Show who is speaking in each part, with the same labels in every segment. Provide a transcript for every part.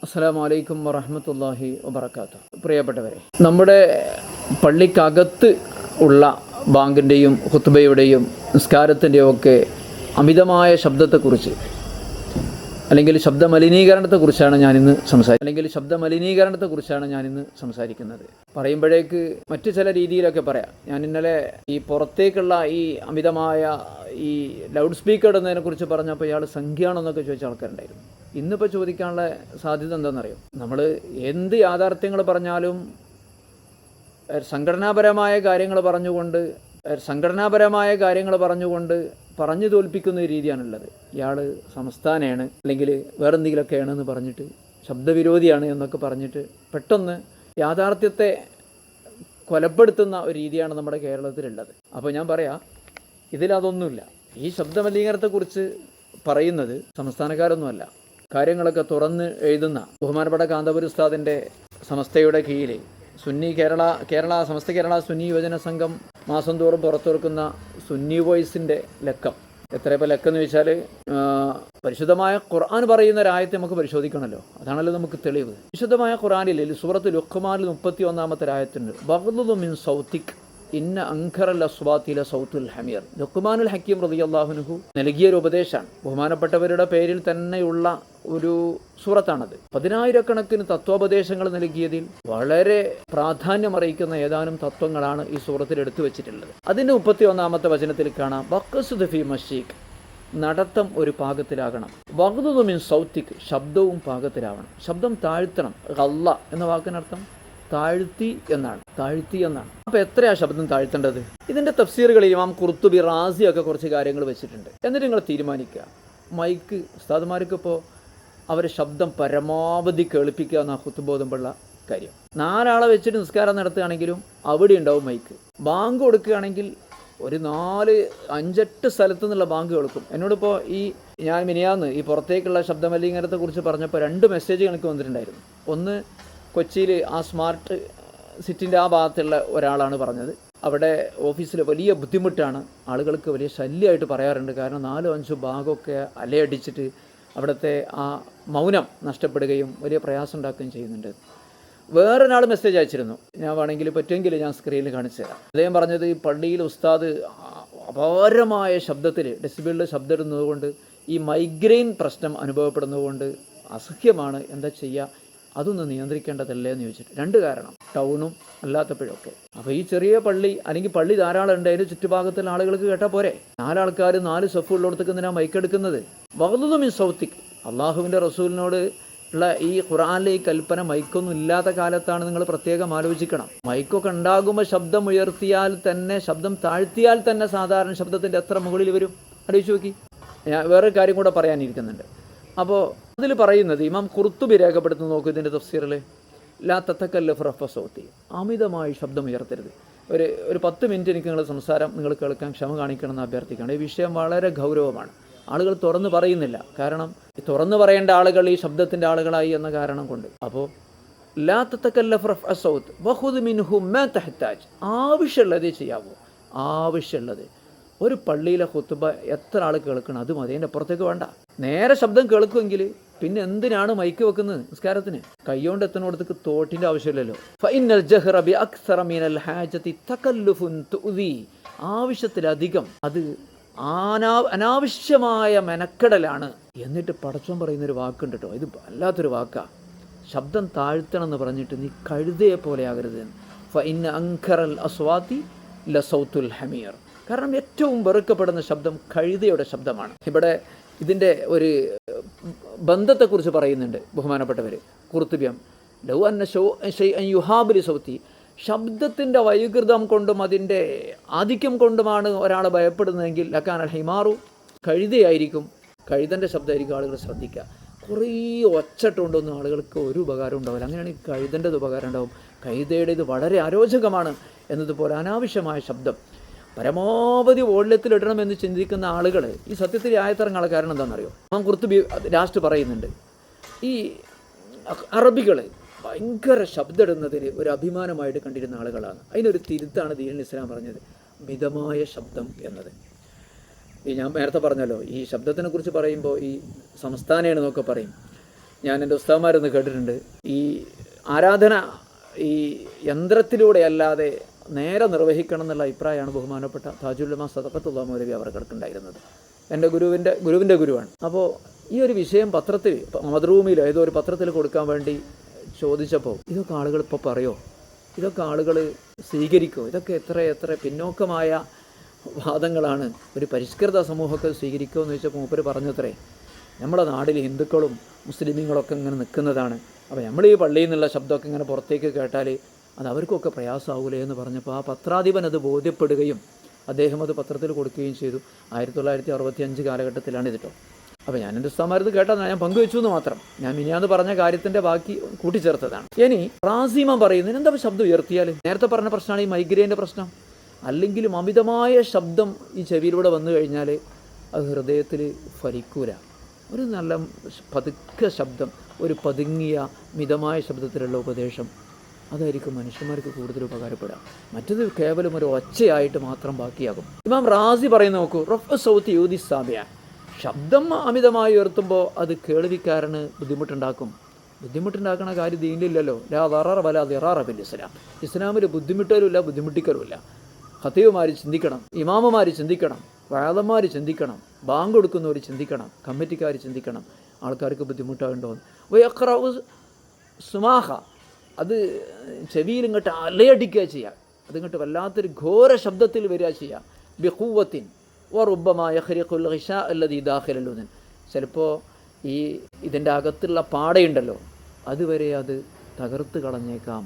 Speaker 1: അസ്സലാമു അലൈക്കും വറഹ്മത്തുള്ളാഹി വബറകാതുഹു. പ്രിയപ്പെട്ടവരെ, നമ്മുടെ പള്ളിക്കകത്ത് ഉള്ള ബാങ്കിൻ്റെയും ഖുത്ബയുടെയും നിസ്കാരത്തിൻ്റെയും ഒക്കെ അമിതമായ ശബ്ദത്തെക്കുറിച്ച് അല്ലെങ്കിൽ ശബ്ദമലിനീകരണത്തെക്കുറിച്ചാണ് ഞാനിന്ന് സംസാരിക്കുന്നത്. പറയുമ്പോഴേക്ക് മറ്റു ചില രീതിയിലൊക്കെ പറയാം. ഞാൻ ഇന്നലെ ഈ പുറത്തേക്കുള്ള ഈ അമിതമായ ഈ ലൗഡ് സ്പീക്കർ ഇടുന്നതിനെക്കുറിച്ച് പറഞ്ഞപ്പോൾ ഇയാൾ സംഖ്യയാണെന്നൊക്കെ ചോദിച്ച ആൾക്കാരുണ്ടായിരുന്നു. ഇന്നിപ്പോൾ ചോദിക്കാനുള്ള സാധ്യത എന്താണെന്നറിയോ? നമ്മൾ എന്ത് യാഥാർത്ഥ്യങ്ങൾ പറഞ്ഞാലും സംഘടനാപരമായ കാര്യങ്ങൾ പറഞ്ഞുകൊണ്ട് പറഞ്ഞു തോൽപ്പിക്കുന്ന ഒരു രീതിയാണുള്ളത്. ഇയാൾ സംസ്ഥാനമാണ് അല്ലെങ്കിൽ വേറെന്തെങ്കിലുമൊക്കെയാണ് എന്ന് പറഞ്ഞിട്ട് ശബ്ദവിരോധിയാണ് എന്നൊക്കെ പറഞ്ഞിട്ട് പെട്ടെന്ന് യാഥാർത്ഥ്യത്തെ കൊലപ്പെടുത്തുന്ന ഒരു രീതിയാണ് നമ്മുടെ കേരളത്തിലുള്ളത്. അപ്പോൾ ഞാൻ പറയാം, ഇതിലതൊന്നുമില്ല. ഈ ശബ്ദമലിനീകരണത്തെക്കുറിച്ച് പറയുന്നത് സംസ്ഥാനക്കാരൊന്നുമല്ല, കാര്യങ്ങളൊക്കെ തുറന്ന് എഴുതുന്ന ബഹുമാനപ്പെട്ട കാന്തപുരി ഉസ്താദിൻ്റെ സമസ്തയുടെ കീഴിൽ സമസ്ത കേരള സുന്നി യുവജന സംഘം മാസം തോറും പുറത്തിറക്കുന്ന സുന്നി വോയിസിൻ്റെ ലക്കം. എത്ര ഇപ്പോൾ ലക്കെന്ന് ചോദിച്ചാൽ, പരിശുദ്ധമായ ഖുർആൻ പറയുന്ന ഒരായത്തെ നമുക്ക് പരിശോധിക്കണമല്ലോ, അതാണല്ലോ നമുക്ക് തെളിവ്. വിശുദ്ധമായ ഖുർആനിൽ സൂറത്തുൽ ലുഖ്മാനിൽ 31-ാമത്തെ ആയത്തുണ്ട്, വഗ്ദുദ് മിൻ സൗതിക് ഇന്ന അൻകറൽ അസ്വാതി ലസൗത്തുൽ ഹമീർ. ലുഖ്മാനുൽ ഹക്കീം റളിയല്ലാഹു അൻഹു നൽകിയ ഒരു ഉപദേശമാണ്. ബഹുമാനപ്പെട്ടവരുടെ പേരിൽ തന്നെയുള്ള ഒരു സൂറത്താണത്. 10,000-കണക്കിന് തത്വോപദേശങ്ങൾ നൽകിയതിൽ വളരെ പ്രാധാന്യമറിയിക്കുന്ന ഏതാനും തത്വങ്ങളാണ് ഈ സൂറത്തിൽ എടുത്തു വെച്ചിട്ടുള്ളത്. അതിൻ്റെ 31-ാമത്തെ വചനത്തിൽ കാണാം, വഖ്സുദ് ഫീ മശീഖ്, നടത്തം ഒരു പാകത്തിലാകണം. വഗ്ദുദ് മിൻ സൗതിക്, ശബ്ദവും പാകത്തിലാവണം. ശബ്ദം താഴ്ത്തണം. ഗല്ല എന്ന വാക്കിനർത്ഥം താഴ്ത്തി എന്നാണ്. അപ്പോൾ എത്രയാ ശബ്ദം താഴ്ത്തേണ്ടത്? ഇതിൻ്റെ തഫ്സീറുകളിൽ ഇമാം ഖുർത്തുബി, റാസി ഒക്കെ കുറച്ച് കാര്യങ്ങൾ വെച്ചിട്ടുണ്ട്. എന്നിട്ട് നിങ്ങൾ തീരുമാനിക്കുക. മൈക്ക് ഉസ്താദുമാർക്കിപ്പോൾ അവരെ ശബ്ദം പരമാവധി കേൾപ്പിക്കുക എന്ന ഖുത്ബോധമുള്ള കാര്യം. 4 ആളെ വെച്ചിട്ട് നിസ്കാരം നടത്തുകയാണെങ്കിലും അവിടെ ഉണ്ടാവും മൈക്ക്. ബാങ്ക് കൊടുക്കുകയാണെങ്കിൽ ഒരു 4-5-8 സ്ഥലത്തു നിന്നുള്ള ബാങ്ക് കേൾക്കും. എന്നോടിപ്പോൾ ഞാൻ മിനിയാന്ന് ഈ പുറത്തേക്കുള്ള ശബ്ദമലിനീകരണത്തെക്കുറിച്ച് പറഞ്ഞപ്പോൾ 2 മെസ്സേജ് എനിക്ക് വന്നിട്ടുണ്ടായിരുന്നു. ഒന്ന്, കൊച്ചിയിൽ ആ സ്മാർട്ട് സിറ്റിൻ്റെ ആ ഭാഗത്തുള്ള ഒരാളാണ് പറഞ്ഞത്. അവിടെ ഓഫീസിൽ വലിയ ബുദ്ധിമുട്ടാണ്, ആളുകൾക്ക് വലിയ ശല്യമായിട്ട് പറയാറുണ്ട്. കാരണം 4-5 ഭാഗമൊക്കെ അലയടിച്ചിട്ട് അവിടുത്തെ ആ മൗനം നഷ്ടപ്പെടുകയും വലിയ പ്രയാസം ഉണ്ടാക്കുകയും ചെയ്യുന്നുണ്ട്. വേറൊരാൾ മെസ്സേജ് അയച്ചിരുന്നു. ഞാൻ വേണമെങ്കിൽ പറ്റുമെങ്കിൽ ഞാൻ സ്ക്രീനിൽ കാണിച്ചു തരാം. അദ്ദേഹം പറഞ്ഞത്, ഈ പള്ളിയിൽ ഉസ്താദ് അപാരമായ ശബ്ദത്തിൽ ഡെസിബിളിൽ ശബ്ദം ഇടുന്നത് കൊണ്ട് ഈ മൈഗ്രെയിൻ പ്രശ്നം അനുഭവപ്പെടുന്നതുകൊണ്ട് അസഹ്യമാണ്, എന്താ ചെയ്യുക, അതൊന്ന് നിയന്ത്രിക്കേണ്ടതല്ലേ എന്ന് ചോദിച്ചിട്ട്. 2 കാരണം, ടൗണും അല്ലാത്തപ്പോഴൊക്കെ. അപ്പോൾ ഈ ചെറിയ പള്ളി അല്ലെങ്കിൽ പള്ളി ധാരാളം ഉണ്ട്, അതിൻ്റെ ചുറ്റുഭാഗത്തുള്ള ആളുകൾക്ക് കേട്ടാൽ പോരെ? 4 ആൾക്കാർ 4 സഫ് ഉള്ളിടത്തേക്ക് എന്തിനാണ് മൈക്കെടുക്കുന്നത്? വഗ്ദുദ് മിൻ സൗതിക്, അള്ളാഹുവിൻ്റെ റസൂലിനോട് ഉള്ള ഈ ഖുർആനിലെ ഈ കൽപ്പന മൈക്കൊന്നും ഇല്ലാത്ത കാലത്താണ്. നിങ്ങൾ പ്രത്യേകം ആലോചിക്കണം. മൈക്കൊക്കെ ഉണ്ടാകുമ്പോൾ ശബ്ദം താഴ്ത്തിയാൽ തന്നെ സാധാരണ ശബ്ദത്തിൻ്റെ എത്ര മുകളിൽ വരും? ആലോചിച്ച് നോക്കി. ഞാൻ വേറൊരു കാര്യം കൂടെ പറയാനിരിക്കുന്നുണ്ട്. അപ്പോൾ അതിൽ പറയുന്നത്, ഇമാം ഖുർത്തുബി രേഖപ്പെടുത്തുന്ന നോക്കൂ ഇതിൻ്റെ തഫ്സീറിൽ, ലാ തതകല്ലഫ് റഫ സൗതി, അമിതമായി ശബ്ദം ഉയർത്തരുത്. ഒരു 10 മിനിറ്റ് എനിക്ക് നിങ്ങളുടെ സംസാരം നിങ്ങൾ കേൾക്കാൻ ക്ഷമ കാണിക്കണം എന്ന് അഭ്യർത്ഥിക്കണം. ഈ വിഷയം വളരെ ഗൗരവമാണ്. ആളുകൾ തുറന്ന് പറയുന്നില്ല. കാരണം തുറന്ന് പറയേണ്ട ആളുകൾ ഈ ശബ്ദത്തിൻ്റെ ആളുകളായി എന്ന കാരണം കൊണ്ട്. അപ്പോൾ ലാ തതകല്ലഫ് റഫ സൗത് വഖുദ് മിൻഹു മാ തഹ്താജ്, ആവശ്യമുള്ളതേ ചെയ്യാവൂ. ആവശ്യമുള്ളത്. ഒരു പള്ളിയിലെ ഖുത്ബ എത്ര ആൾ കേൾക്കണം അത് മതി, അതിൻ്റെ അപ്പുറത്തേക്ക് വേണ്ട. നേരെ ശബ്ദം കേൾക്കുമെങ്കിൽ പിന്നെ എന്തിനാണ് മൈക്ക് വെക്കുന്നത് നിസ്കാരത്തിന്? കൈകൊണ്ട് എത്തുന്നിടത്തേക്ക് തോട്ടിൻ്റെ ആവശ്യമില്ലല്ലോ. ഫഇന്നൽ ജഹ്റ ബി അക്സറ മിനൽ ഹാജതി തകല്ലുഫുൻ തുദി, ആവശ്യത്തിലധികം അത് അനാവശ്യമായ മെനക്കെടലാണ്. എന്നിട്ട് പടച്ചോൻ പറയുന്നൊരു വാക്കുണ്ട് കേട്ടോ, ഇത് വല്ലാത്തൊരു വാക്കാണ്. ശബ്ദം താഴ്ത്തണം എന്ന് പറഞ്ഞിട്ട് നീ കഴുതയെ പോലെ ആകരുത്. ഫഇന്ന അൻകറൽ അസ്വാതി ലസൗത്തുൽ ഹമീർ, കാരണം ഏറ്റവും വെറുക്കപ്പെടുന്ന ശബ്ദം കഴുതയുടെ ശബ്ദമാണ്. ഇവിടെ ഇതിൻ്റെ ഒരു ബന്ധത്തെക്കുറിച്ച് പറയുന്നുണ്ട് ബഹുമാനപ്പെട്ടവർ. ഖുർത്തുബിയം ലൗ അന്ന ഷൈഅൻ യുഹാബിലി സൗതി, ശബ്ദത്തിൻ്റെ വൈകൃതം കൊണ്ടും അതിൻ്റെ ആധിക്യം കൊണ്ടുമാണ് ഒരാളെ ഭയപ്പെടുന്നതെങ്കിൽ ലക്കാനൽ ഹിമാറു, കഴുതയായിരിക്കും. കഴുതൻ്റെ ശബ്ദമായിരിക്കും ആളുകൾ ശ്രദ്ധിക്കുക. കുറേ ഒച്ചട്ടുകൊണ്ടൊന്നും ആളുകൾക്ക് ഒരു ഉപകാരം ഉണ്ടാവില്ല. അങ്ങനെയാണെങ്കിൽ കഴുതൻ്റെത് ഉപകാരം ഉണ്ടാവും. കഴുതയുടെ ഇത് വളരെ അരോചകമാണ് എന്നതുപോലെ അനാവശ്യമായ ശബ്ദം പരമാവധി വോള്യത്തിലിടണമെന്ന് ചിന്തിക്കുന്ന ആളുകൾ ഈ സത്യത്തിൽ ആയത്തിറങ്ങാനുള്ള കാരണം എന്താണെന്നറിയോ? നാം ഖുർത്തുബി ലാസ്റ്റ് പറയുന്നുണ്ട്, ഈ അറബികൾ ഭയങ്കര ശബ്ദം ഇടുന്നതിൽ ഒരു അഭിമാനമായിട്ട് കണ്ടിരുന്ന ആളുകളാണ്. അതിനൊരു തിരുത്താണ് ദീനുൽ ഇസ്ലാം പറഞ്ഞത്, മിതമായ ശബ്ദം എന്നത്. ഞാൻ നേരത്തെ പറഞ്ഞല്ലോ, ഈ ശബ്ദത്തിനെ കുറിച്ച് പറയുമ്പോൾ ഈ സംസ്ഥാനമാണ് എന്നൊക്കെ പറയും. ഞാൻ എൻ്റെ ഉസ്താദന്മാരെന്ന് കേട്ടിട്ടുണ്ട്, ഈ ആരാധന ഈ യന്ത്രത്തിലൂടെ അല്ലാതെ നേരെ നിർവഹിക്കണം എന്നുള്ള അഭിപ്രായമാണ് ബഹുമാനപ്പെട്ട താജുലുലമ സദഖത്തുല്ലാഹി മൗലവി അവർക്കുണ്ടായിരുന്നത്. എൻ്റെ ഗുരുവിൻ്റെ ഗുരുവാണ്. അപ്പോൾ ഈ ഒരു വിഷയം പത്രത്തിൽ, മദ്റൂമിലോ ഏതോ ഒരു പത്രത്തിൽ കൊടുക്കാൻ വേണ്ടി ചോദിച്ചപ്പോൾ ഇതൊക്കെ ആളുകൾ ഇപ്പോൾ പറയുമോ, ഇതൊക്കെ ആളുകൾ സ്വീകരിക്കുമോ, ഇതൊക്കെ എത്ര പിന്നോക്കമായ വാദങ്ങളാണ്, ഒരു പരിഷ്കൃത സമൂഹമൊക്കെ സ്വീകരിക്കുമോ എന്ന് ചോദിച്ചപ്പോൾ മൂപ്പര് പറഞ്ഞത്രേ, നമ്മുടെ നാട്ടിൽ ഹിന്ദുക്കളും മുസ്ലിമീങ്ങളൊക്കെ ഇങ്ങനെ നിൽക്കുന്നതാണ്, അപ്പോൾ നമ്മൾ ഈ പള്ളിയിൽ നിന്നുള്ള ശബ്ദമൊക്കെ ഇങ്ങനെ പുറത്തേക്ക് കേട്ടാൽ അത് അവർക്കൊക്കെ പ്രയാസമാവൂലേ എന്ന് പറഞ്ഞപ്പോൾ ആ പത്രാധിപൻ അത് ബോധ്യപ്പെടുകയും അദ്ദേഹം അത് പത്രത്തിൽ കൊടുക്കുകയും ചെയ്തു. 1965 കാലഘട്ടത്തിലാണ് ഇതിട്ടോ. അപ്പോൾ ഞാൻ എൻ്റെ ഉസ്താദന്മാരത് കേട്ടാൽ ഞാൻ പങ്കുവെച്ചു എന്ന് മാത്രം. ഞാൻ മിനിയാന്ന് പറഞ്ഞ കാര്യത്തിൻ്റെ ബാക്കി കൂട്ടിച്ചേർത്തതാണ്. ഇനി റാസിമ പറയുന്നതിന് എന്താ ശബ്ദം ഉയർത്തിയാൽ, നേരത്തെ പറഞ്ഞ പ്രശ്നമാണ് ഈ മൈഗ്രെയിൻ്റെ പ്രശ്നം. അല്ലെങ്കിലും അമിതമായ ശബ്ദം ഈ ചെവിയിലൂടെ വന്നു കഴിഞ്ഞാൽ അത് ഹൃദയത്തിൽ ഫലിക്കൂല. ഒരു നല്ല പതുക്കെ ശബ്ദം, ഒരു പതുങ്ങിയ മിതമായ ശബ്ദത്തിലുള്ള ഉപദേശം, അതായിരിക്കും മനുഷ്യന്മാർക്ക് കൂടുതൽ ഉപകാരപ്പെടുക. മറ്റത് കേവലം ഒരു ഒച്ചയായിട്ട് മാത്രം ബാക്കിയാകും. ഇമാം റാസി പറയുന്ന നോക്കൂ, റഫ് സൗത്ത് യൂദി സാബിയ, ശബ്ദം അമിതമായി ഉയർത്തുമ്പോൾ അത് കേൾവിക്കാരന് ബുദ്ധിമുട്ടുണ്ടാക്കണ കാര്യം ദീനിലില്ലല്ലോ. ലാ ദററ വലാ ദിറാറ ഫിൽ ഇസ്ലാം. ഇസ്ലാമിൽ ബുദ്ധിമുട്ടലുമില്ല, ബുദ്ധിമുട്ടിക്കലുമില്ല. ഖതീബുമാർ ചിന്തിക്കണം, ഇമാമുമാർ ചിന്തിക്കണം, വാദന്മാർ ചിന്തിക്കണം, ബാങ്ക് കൊടുക്കുന്നവർ ചിന്തിക്കണം, കമ്മിറ്റിക്കാർ ചിന്തിക്കണം, ആൾക്കാർക്ക് ബുദ്ധിമുട്ടാകുണ്ടോന്ന്. വയഖറഉ സുമാഹ, അത് ചെവിയിൽ ഇങ്ങോട്ട് അലയടിക്കുക ചെയ്യുക, അതിങ്ങോട്ട് വല്ലാത്തൊരു ഘോര ശബ്ദത്തിൽ വരിക ചെയ്യുക. ബിഖുവത്തിൻ വറുബ്ബമാ യഖ്രിഖുൽ ഗിശാ അല്ലദീ ദാഖിലൽ ഉദൻ. ചിലപ്പോൾ ഇതിൻ്റെ അകത്തുള്ള പാടയുണ്ടല്ലോ, അതുവരെ അത് തകർത്ത് കളഞ്ഞേക്കാം,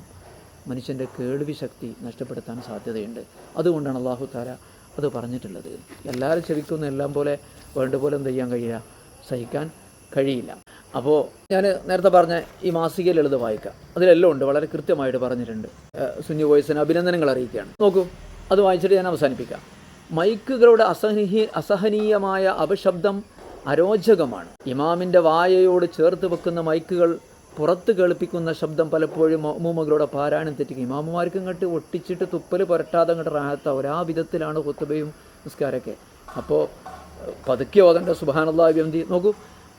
Speaker 1: മനുഷ്യൻ്റെ കേൾവി ശക്തി നഷ്ടപ്പെടുത്താൻ സാധ്യതയുണ്ട്. അതുകൊണ്ടാണ് അല്ലാഹു തആല അത് പറഞ്ഞിട്ടുള്ളത്. എല്ലാവരും ചെവിക്കുന്ന എല്ലാം പോലെ വേണ്ടപോലെ എന്ത് ചെയ്യാൻ കഴിയില്ല, സഹിക്കാൻ കഴിയില്ല. അപ്പോൾ ഞാൻ നേരത്തെ പറഞ്ഞ ഈ മാസിക ലളിത വായിക്കാം, അതിലെല്ലാം ഉണ്ട്, വളരെ കൃത്യമായിട്ട് പറഞ്ഞിട്ടുണ്ട്. സുന്നി വോയിസിന് അഭിനന്ദനങ്ങൾ അറിയിക്കുകയാണ്. നോക്കൂ, അത് വായിച്ചിട്ട് ഞാൻ അവസാനിപ്പിക്കാം. മൈക്കുകളുടെ അസഹനീയമായ അപശബ്ദം അരോചകമാണ്. ഇമാമിൻ്റെ വായയോട് ചേർത്ത് വെക്കുന്ന മൈക്കുകൾ പുറത്ത് കേൾപ്പിക്കുന്ന ശബ്ദം പലപ്പോഴും മഅ്മൂമുകളുടെ പാരായണം തെറ്റിക്കും. ഇമാമുമാർക്ക് ഇങ്ങോട്ട് ഒട്ടിച്ചിട്ട് തുപ്പൽ പുരട്ടാതെ അങ്ങോട്ട് റാഹത്താവും. ആ വിധത്തിലാണ് ഖുത്ബയും നിസ്കാരമൊക്കെ. അപ്പോൾ പതുക്കെ ഓതേണ്ട സുബ്ഹാനല്ലാഹി ബിഹംദി. നോക്കൂ,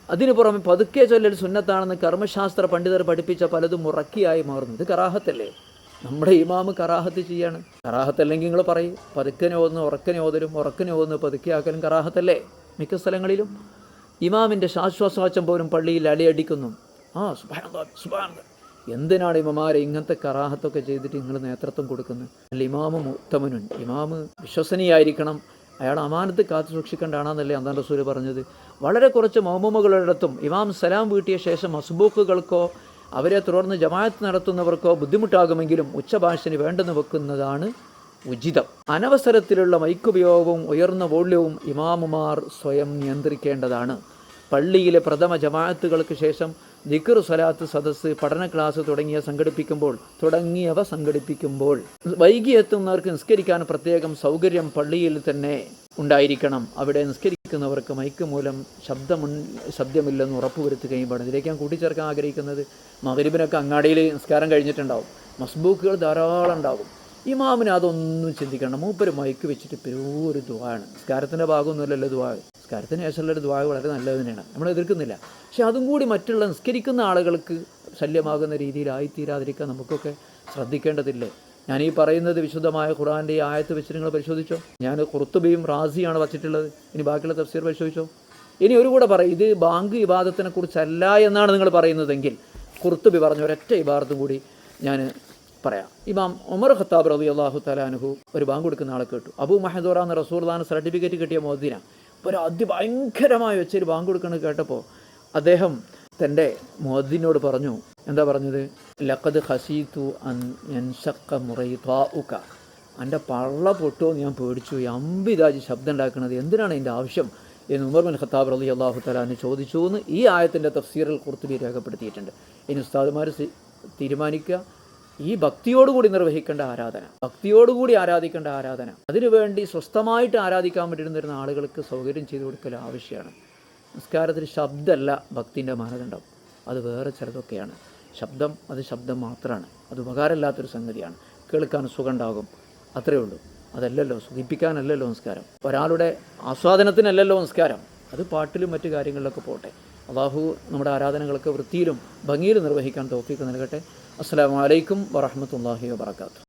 Speaker 1: അതിന് പുറമെ പതുക്കെ ചൊല്ലൽ സുന്നത്താണെന്ന് കർമ്മശാസ്ത്ര പണ്ഡിതർ പഠിപ്പിച്ച പലതും മുറക്കിയായി മാറുന്നു. ഇത് കറാഹത്തല്ലേ? നമ്മുടെ ഇമാമ് കറാഹത്ത് ചെയ്യാണ്. കറാഹത്തല്ലെങ്കിൽ നിങ്ങൾ പറയും, പതുക്കനെ ഓതുന്നു ഉറക്കനെ ഓതലും, ഉറക്കനെ ഓതുന്നു പതുക്കെ ആക്കലും കറാഹത്തല്ലേ? മിക്ക സ്ഥലങ്ങളിലും ഇമാമിൻ്റെ ശ്വാസോച്ഛ്വാസം പോലും പള്ളിയിൽ അലയടിക്കുന്നു. സുബ്ഹാനല്ലാഹ്. എന്തിനാണ് ഇമാമാരെ ഇങ്ങനത്തെ കറാഹത്തൊക്കെ ചെയ്തിട്ട് നിങ്ങൾ നേതൃത്വം കൊടുക്കുന്നത്? അല്ല, ഇമാമ് മുഅ്തമനുൻ, ഇമാമ് വിശ്വസനീയായിരിക്കണം, അയാൾ അമാനത്ത് കാത്തു സൂക്ഷിക്കേണ്ടതാണെന്നല്ലേ അല്ലാഹു റസൂൽ പറഞ്ഞത്. വളരെ കുറച്ച് മഅ്മൂമുകളിടത്തും ഇമാം സലാം വീട്ടിയ ശേഷം മസ്ബൂക്കുകൾക്കോ അവരെ തുടർന്ന് ജമാഅത്ത് നടത്തുന്നവർക്കോ ബുദ്ധിമുട്ടാകുമെങ്കിലും ഉച്ചഭാഷന് വേണ്ടെന്ന് വെക്കുന്നതാണ് ഉചിതം. അനവസരത്തിലുള്ള മൈക്കുപയോഗവും ഉയർന്ന വോള്യവും ഇമാമുമാർ സ്വയം നിയന്ത്രിക്കേണ്ടതാണ്. പള്ളിയിലെ പ്രഥമ ജമാഅത്തുകൾക്ക് ശേഷം ദിക്ർ, സ്വലാത്ത്, സദസ്സ്, പഠന ക്ലാസ് തുടങ്ങിയവ സംഘടിപ്പിക്കുമ്പോൾ വൈകി എത്തുന്നവർക്ക് നിസ്കരിക്കാൻ പ്രത്യേകം സൗകര്യം പള്ളിയിൽ തന്നെ ഉണ്ടായിരിക്കണം. അവിടെ നിസ്കരിക്കുന്നവർക്ക് മൈക്ക് മൂലം ശബ്ദമില്ലെന്ന് ഉറപ്പുവരുത്തുകയും വേണം. ഇതിലേക്ക് ഞാൻ കൂട്ടിച്ചേർക്കാൻ ആഗ്രഹിക്കുന്നത്, മഗ്‌രിബിനൊക്കെ അങ്ങാടിയിൽ നിസ്കാരം കഴിഞ്ഞിട്ടുണ്ടാവും, മസ്ബൂക്കുകൾ ധാരാളം ഉണ്ടാകും. ഇമാമിന് അതൊന്നും ചിന്തിക്കണം. മൂപ്പര് മൈക്ക് വെച്ചിട്ട് ഒരു ദുആണ്. നിസ്കാരത്തിൻ്റെ ഭാഗമൊന്നുമല്ലല്ലോ ദുആ. നിസ്കാരത്തിന് ശേഷമുള്ളൊരു ദുആ വളരെ നല്ലത് തന്നെയാണ്, നമ്മൾ എതിർക്കുന്നില്ല. പക്ഷെ അതും കൂടി മറ്റുള്ള നിസ്കരിക്കുന്ന ആളുകൾക്ക് ശല്യമാകുന്ന രീതിയിലായിത്തീരാതിരിക്കാൻ നമുക്കൊക്കെ ശ്രദ്ധിക്കേണ്ടതില്ലേ? ഞാനീ പറയുന്നത് വിശുദ്ധമായ ഖുർആൻ്റെ ഈ ആയത്ത് വെച്ച് നിങ്ങൾ പരിശോധിച്ചോ. ഞാൻ ഖുർത്തുബിയും റാസിയാണ് വച്ചിട്ടുള്ളത്. ഇനി ബാക്കിയുള്ള തഫ്സീർ പരിശോധിച്ചോ. ഇനി ഒരു കൂടെ പറയും, ഇത് ബാങ്ക് ഇബാദത്തിനെ കുറിച്ചല്ല എന്നാണ് നിങ്ങൾ പറയുന്നതെങ്കിൽ ഖുർത്തുബി പറഞ്ഞ ഒരൊറ്റ ഇബാദത്തും കൂടി ഞാൻ പറയാം. ഇമാം ഉമർ ഖത്താബ് റളിയല്ലാഹു തആല അൻഹു ഒരു ബാങ്ക് കൊടുക്കുന്ന ആളെ കേട്ടു. അബൂ മഹദൂറ എന്ന റസൂലുള്ളാഹിന്റെ സർട്ടിഫിക്കറ്റ് കിട്ടിയ മുഅദ്ദിന. ഒരു അതിഭയങ്കരമായി വെച്ചൊരു ബാങ്ക് കൊടുക്കുന്നത് കേട്ടപ്പോൾ അദ്ദേഹം തൻ്റെ മുഅദ്ദിനോട് പറഞ്ഞു, എന്താ പറഞ്ഞത്? ലഖദ് ഖശീതു അൻ യൻശഖ മുറൈതാഉക, എൻ്റെ പള്ള പൊട്ടുമോ ഞാൻ പേടിച്ചു, അമ്പിതാജി ശബ്ദം ഉണ്ടാക്കുന്നത് എന്തിനാണ് ഇതിൻ്റെ ആവശ്യം എന്ന് ഉമർ ബിൻ ഖത്താബ് റളിയല്ലാഹു തആല അൻഹു ചോദിച്ചു എന്ന് ഈ ആയത്തിൻ്റെ തഫ്സീറിൽ ഖുർത്തുബി രേഖപ്പെടുത്തിയിട്ടുണ്ട്. ഇനി ഉസ്താദുമാർ തീരുമാനിക്കുക, ഈ ഭക്തിയോടുകൂടി നിർവഹിക്കേണ്ട ആരാധന, ഭക്തിയോടുകൂടി ആരാധിക്കേണ്ട ആരാധന, അതിനുവേണ്ടി സ്വസ്ഥമായിട്ട് ആരാധിക്കാൻ പറ്റുന്ന ആളുകൾക്ക് സൗകര്യം ചെയ്തു കൊടുക്കൽ ആവശ്യമാണ്. നിസ്കാരത്തിൽ ശബ്ദമല്ല ഭക്തിൻ്റെ മാനദണ്ഡം, അത് വേറെ ചിലതൊക്കെയാണ്. ശബ്ദം അത് ശബ്ദം മാത്രമാണ്, അത് ഉപകാരമില്ലാത്തൊരു സംഗതിയാണ്. കേൾക്കാൻ സുഖം ഉണ്ടാകും, അത്രയേ ഉള്ളൂ. അതല്ലല്ലോ, സുഖിപ്പിക്കാനല്ലല്ലോ നിസ്കാരം, ഒരാളുടെ ആസ്വാദനത്തിനല്ലല്ലോ നിസ്കാരം. അത് പാട്ടിലും മറ്റു കാര്യങ്ങളിലൊക്കെ പോട്ടെ. അള്ളാഹു നമ്മുടെ ആരാധനകളൊക്കെ വൃത്തിയിലും ഭംഗിയിലും നിർവഹിക്കാൻ തൗഫീഖ് നൽകട്ടെ. അസ്സലാമു അലൈക്കും വറഹ്മത്തുള്ളാഹി വബറകാതുഹു.